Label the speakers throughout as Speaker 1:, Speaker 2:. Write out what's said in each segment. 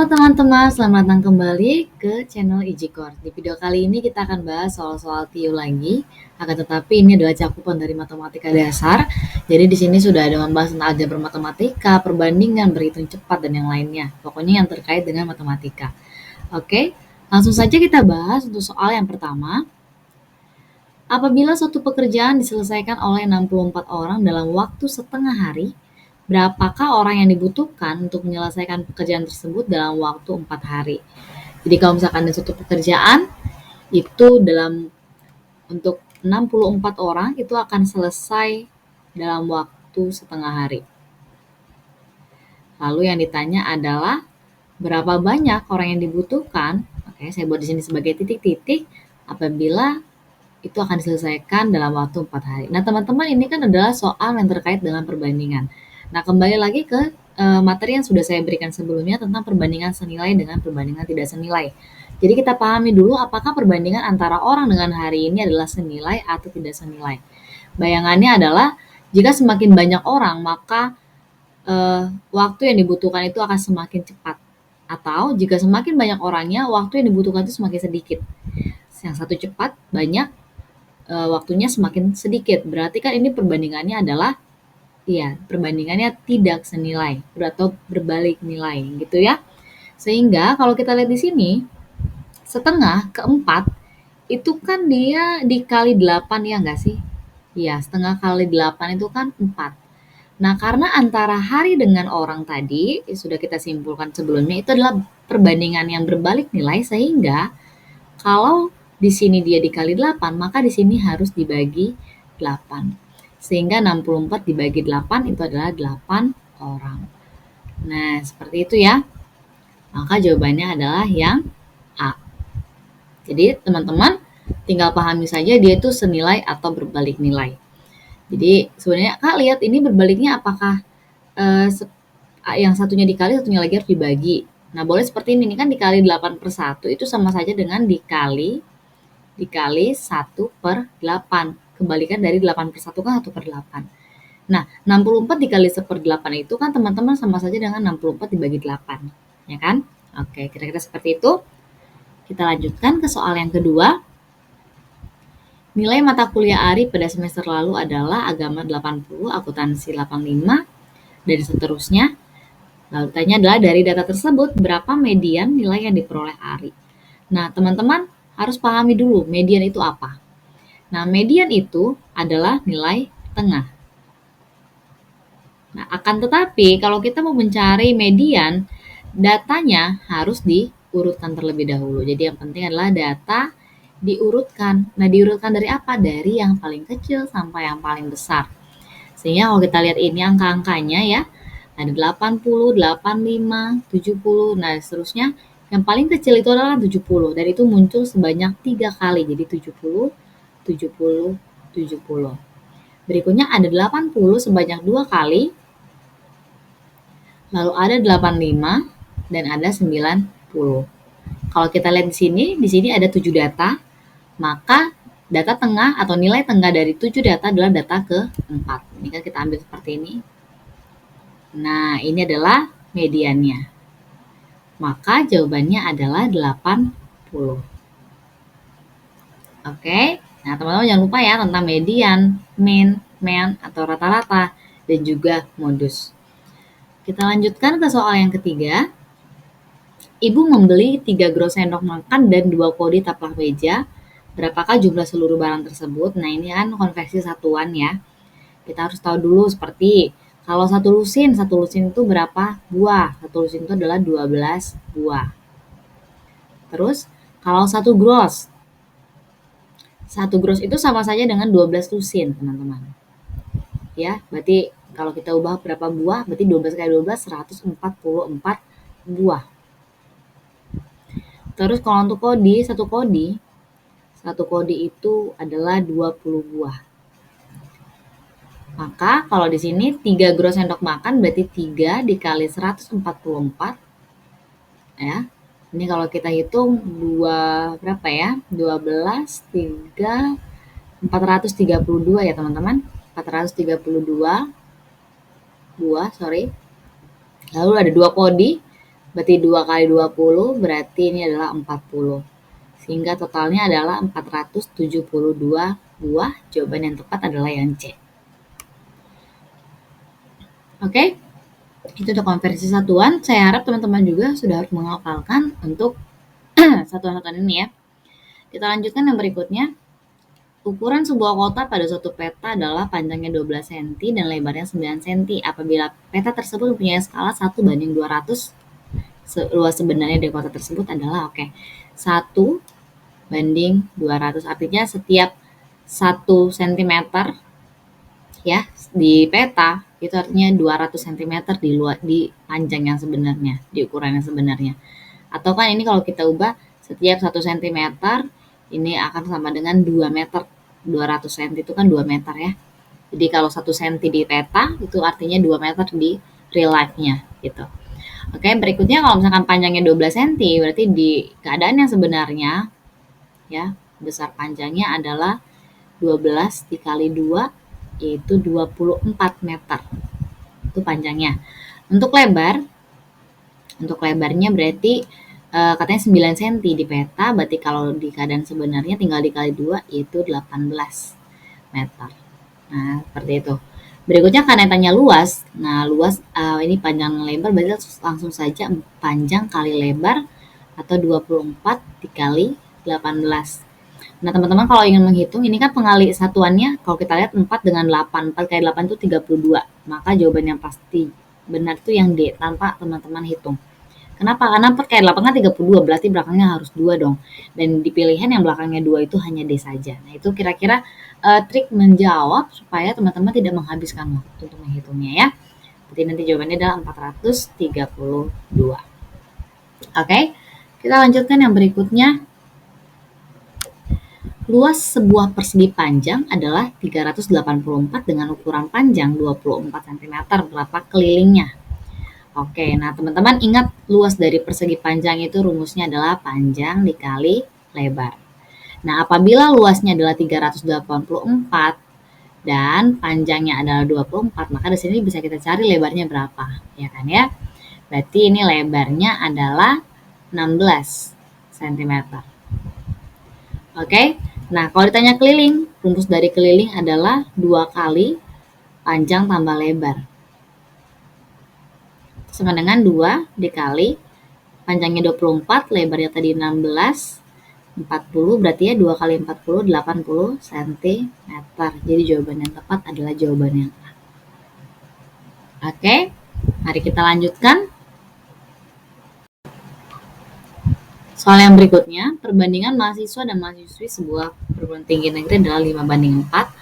Speaker 1: teman-teman, selamat datang kembali ke channel EasyCore. Di video kali ini kita akan bahas soal-soal TIU lagi. Akan tetapi ini adalah cakupan dari matematika dasar. Jadi di sini sudah ada membahas tentang aljabar matematika, perbandingan, berhitung cepat dan yang lainnya. Pokoknya yang terkait dengan matematika. Oke, langsung saja kita bahas untuk soal yang pertama. Apabila suatu pekerjaan diselesaikan oleh 64 orang dalam waktu setengah hari, berapakah orang yang dibutuhkan untuk menyelesaikan pekerjaan tersebut dalam waktu 4 hari? Jadi kalau misalkan ada suatu pekerjaan, itu untuk 64 orang itu akan selesai dalam waktu setengah hari. Lalu yang ditanya adalah berapa banyak orang yang dibutuhkan? Oke, saya buat di sini sebagai titik-titik apabila itu akan diselesaikan dalam waktu 4 hari. Nah, teman-teman, ini kan adalah soal yang terkait dengan perbandingan. Nah, kembali lagi ke materi yang sudah saya berikan sebelumnya tentang perbandingan senilai dengan perbandingan tidak senilai. Jadi kita pahami dulu apakah perbandingan antara orang dengan hari ini adalah senilai atau tidak senilai. Bayangannya adalah jika semakin banyak orang, maka waktu yang dibutuhkan itu akan semakin cepat. Atau jika semakin banyak orangnya, waktu yang dibutuhkan itu semakin sedikit. Yang satu cepat, banyak, waktunya semakin sedikit. Berarti kan ini perbandingannya adalah perbandingannya tidak senilai atau berbalik nilai gitu ya. Sehingga kalau kita lihat di sini, setengah ke 4 itu kan dia dikali 8 ya enggak sih? Iya, setengah kali 8 itu kan 4. Nah, karena antara hari dengan orang tadi sudah kita simpulkan sebelumnya itu adalah perbandingan yang berbalik nilai, sehingga kalau di sini dia dikali 8, maka di sini harus dibagi 8. Sehingga 64 dibagi 8 itu adalah 8 orang. Nah, seperti itu ya. Maka jawabannya adalah yang A. Jadi, teman-teman tinggal pahami saja dia itu senilai atau berbalik nilai. Jadi, sebenarnya Kak lihat ini berbaliknya apakah yang satunya dikali, satunya lagi harus dibagi. Nah, boleh seperti ini kan dikali 8/1 itu sama saja dengan dikali 1/8. Kebalikan dari 8/1 kan 1/8. Nah, 64 dikali 1/8 itu kan teman-teman sama saja dengan 64 dibagi 8. Ya kan? Oke, kira-kira seperti itu. Kita lanjutkan ke soal yang kedua. Nilai mata kuliah Ari pada semester lalu adalah agama 80, akuntansi 85, dan seterusnya. Lalu tanya adalah dari data tersebut berapa median nilai yang diperoleh Ari. Nah, teman-teman harus pahami dulu median itu apa. Nah, median itu adalah nilai tengah. Nah, akan tetapi kalau kita mau mencari median, datanya harus diurutkan terlebih dahulu. Jadi yang penting adalah data diurutkan. Nah, diurutkan dari apa? Dari yang paling kecil sampai yang paling besar. Sehingga kalau kita lihat ini angka-angkanya ya, ada 80, 85, 70, nah seterusnya. Yang paling kecil itu adalah 70 dan itu muncul sebanyak 3 kali. Jadi 70, 70, 70. Berikutnya ada 80 sebanyak 2 kali. Lalu ada 85 dan ada 90. Kalau kita lihat di sini ada 7 data, maka data tengah atau nilai tengah dari 7 data adalah data ke-4. Ini kan kita ambil seperti ini. Nah, ini adalah mediannya. Maka jawabannya adalah 80. Oke, nah teman-teman jangan lupa ya tentang median, mean atau rata-rata, dan juga modus. Kita lanjutkan ke soal yang ketiga. Ibu membeli 3 gros sendok makan dan 2 kodi taplak meja. Berapakah jumlah seluruh barang tersebut? Nah, ini kan konversi satuan ya. Kita harus tahu dulu seperti kalau satu lusin itu berapa buah? Satu lusin itu adalah 12 buah. Terus kalau satu gros itu sama saja dengan 12 lusin, teman-teman. Ya, berarti kalau kita ubah berapa buah, berarti 12 kali 12, 144 buah. Terus kalau untuk satu kodi itu adalah 20 buah. Maka kalau di sini 3 gros sendok makan berarti 3 dikali 144. Ya. Ini kalau kita hitung 2 berapa ya? 12, 3, 432 ya teman-teman. 432 buah, Lalu ada 2 kodi. Berarti 2 kali 20 berarti ini adalah 40. Sehingga totalnya adalah 472 buah. Jawaban yang tepat adalah yang C. Oke, itu untuk konversi satuan. Saya harap teman-teman juga sudah harus menghafalkan untuk satuan-satuan ini ya. Kita lanjutkan yang berikutnya. Ukuran sebuah kota pada suatu peta adalah panjangnya 12 cm dan lebarnya 9 cm. Apabila peta tersebut mempunyai skala 1:200, luas sebenarnya dari kota tersebut adalah 1:200. Artinya setiap 1 cm ya di peta itu artinya 200 cm di panjang yang sebenarnya, di ukuran yang sebenarnya. Atau kan ini kalau kita ubah setiap 1 cm ini akan sama dengan 2 meter. 200 cm itu kan 2 meter ya. Jadi kalau 1 cm di peta itu artinya 2 meter di real life-nya gitu. Oke, berikutnya kalau misalkan panjangnya 12 cm berarti di keadaan yang sebenarnya ya, besar panjangnya adalah 12 dikali 2 yaitu 24 meter. Itu panjangnya. Untuk lebarnya berarti katanya 9 cm di peta, berarti kalau di keadaan sebenarnya tinggal dikali 2 yaitu 18 meter. Nah, seperti itu. Berikutnya karena tanya luas. Nah, luas ini panjang lebar berarti langsung saja panjang kali lebar atau 24 dikali 18. Nah, teman-teman kalau ingin menghitung ini kan pengali satuannya kalau kita lihat 4 dengan 8. 4 kali 8 itu 32. Maka jawaban yang pasti benar itu yang D tanpa teman-teman hitung. Kenapa? Karena 4 kali 8 kan 32, berarti belakangnya harus 2 dong. Dan di pilihan yang belakangnya 2 itu hanya D saja. Nah, itu kira-kira trik menjawab supaya teman-teman tidak menghabiskan waktu untuk menghitungnya ya. Jadi nanti jawabannya adalah 432. Oke, kita lanjutkan yang berikutnya. Luas sebuah persegi panjang adalah 384 dengan ukuran panjang 24 cm. Berapa kelilingnya? Oke, nah teman-teman ingat luas dari persegi panjang itu rumusnya adalah panjang dikali lebar. Nah, apabila luasnya adalah 384 dan panjangnya adalah 24, maka di sini bisa kita cari lebarnya berapa, ya kan ya? Berarti ini lebarnya adalah 16 cm. Oke, nah kalau ditanya keliling, rumus dari keliling adalah 2 kali panjang tambah lebar. Sama dengan 2 dikali panjangnya 24, lebarnya tadi 16, 40 berarti ya 2 kali 40, 80 cm. Jadi jawaban yang tepat adalah jawaban yang A. Oke, mari kita lanjutkan. Soal yang berikutnya, perbandingan mahasiswa dan mahasiswi sebuah perguruan tinggi negeri adalah 5:4.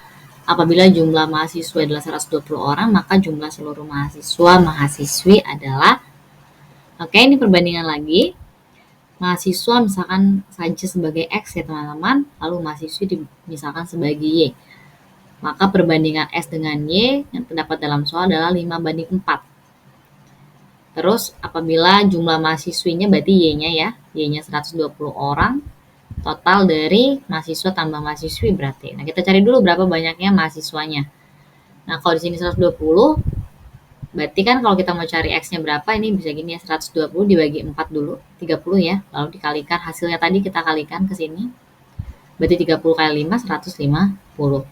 Speaker 1: Apabila jumlah mahasiswa adalah 120 orang, maka jumlah seluruh mahasiswa-mahasiswi adalah, oke ini perbandingan lagi. Mahasiswa misalkan saja sebagai X ya teman-teman, lalu mahasiswi misalkan sebagai Y. Maka perbandingan S dengan Y yang terdapat dalam soal adalah 5:4. Terus apabila jumlah mahasiswinya berarti Y-nya ya, Y-nya 120 orang, total dari mahasiswa tambah mahasiswi berarti. Nah, kita cari dulu berapa banyaknya mahasiswanya. Nah, kalau di sini 120, berarti kan kalau kita mau cari X-nya berapa, ini bisa gini ya, 120 dibagi 4 dulu, 30 ya, lalu dikalikan, hasilnya tadi kita kalikan ke sini, berarti 30 kali 5, 150.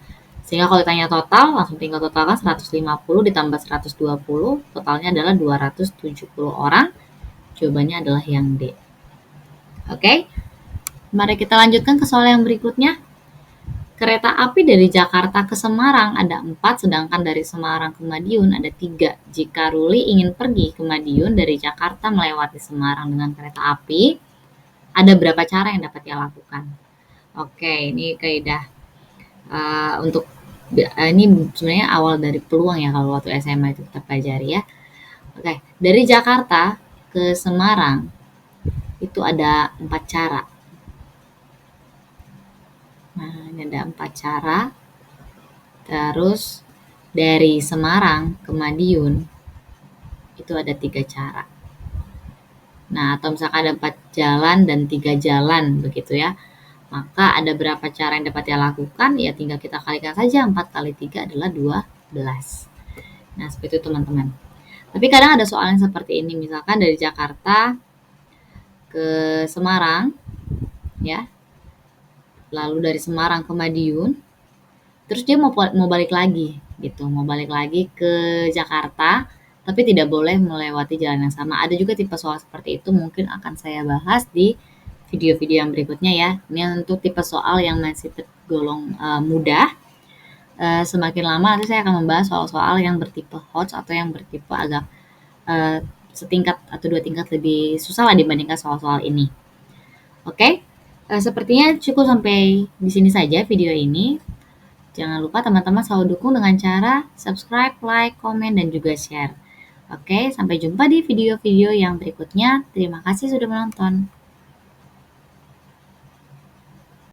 Speaker 1: Sehingga kalau ditanya total, langsung tinggal totalkan 150 ditambah 120, totalnya adalah 270 orang. Jawabannya adalah yang D. Oke, mari kita lanjutkan ke soal yang berikutnya. Kereta api dari Jakarta ke Semarang ada 4, sedangkan dari Semarang ke Madiun ada 3. Jika Ruli ingin pergi ke Madiun dari Jakarta melewati Semarang dengan kereta api, ada berapa cara yang dapat dia lakukan? Oke, ini kaidah untuk ini sebenarnya awal dari peluang ya kalau waktu SMA itu kita pelajari ya. Oke, dari Jakarta ke Semarang itu ada 4 cara. Nah, ini ada 4 cara. Terus dari Semarang ke Madiun itu ada 3 cara. Nah, atau misalkan ada 4 jalan dan 3 jalan begitu ya. Maka ada berapa cara yang dapat dia lakukan? Ya tinggal kita kalikan saja, 4 kali 3 adalah 12. Nah, seperti itu teman-teman. Tapi kadang ada soal yang seperti ini, misalkan dari Jakarta ke Semarang, ya, lalu dari Semarang ke Madiun, terus dia mau balik lagi, gitu, mau balik lagi ke Jakarta, tapi tidak boleh melewati jalan yang sama. Ada juga tipe soal seperti itu, mungkin akan saya bahas di video-video yang berikutnya ya. Ini untuk tipe soal yang masih tergolong mudah. Semakin lama nanti saya akan membahas soal-soal yang bertipe HOTS atau yang bertipe agak setingkat atau 2 tingkat lebih susah lah dibandingkan soal-soal ini. Oke, sepertinya cukup sampai di sini saja video ini. Jangan lupa teman-teman selalu dukung dengan cara subscribe, like, komen, dan juga share. Oke, sampai jumpa di video-video yang berikutnya. Terima kasih sudah menonton.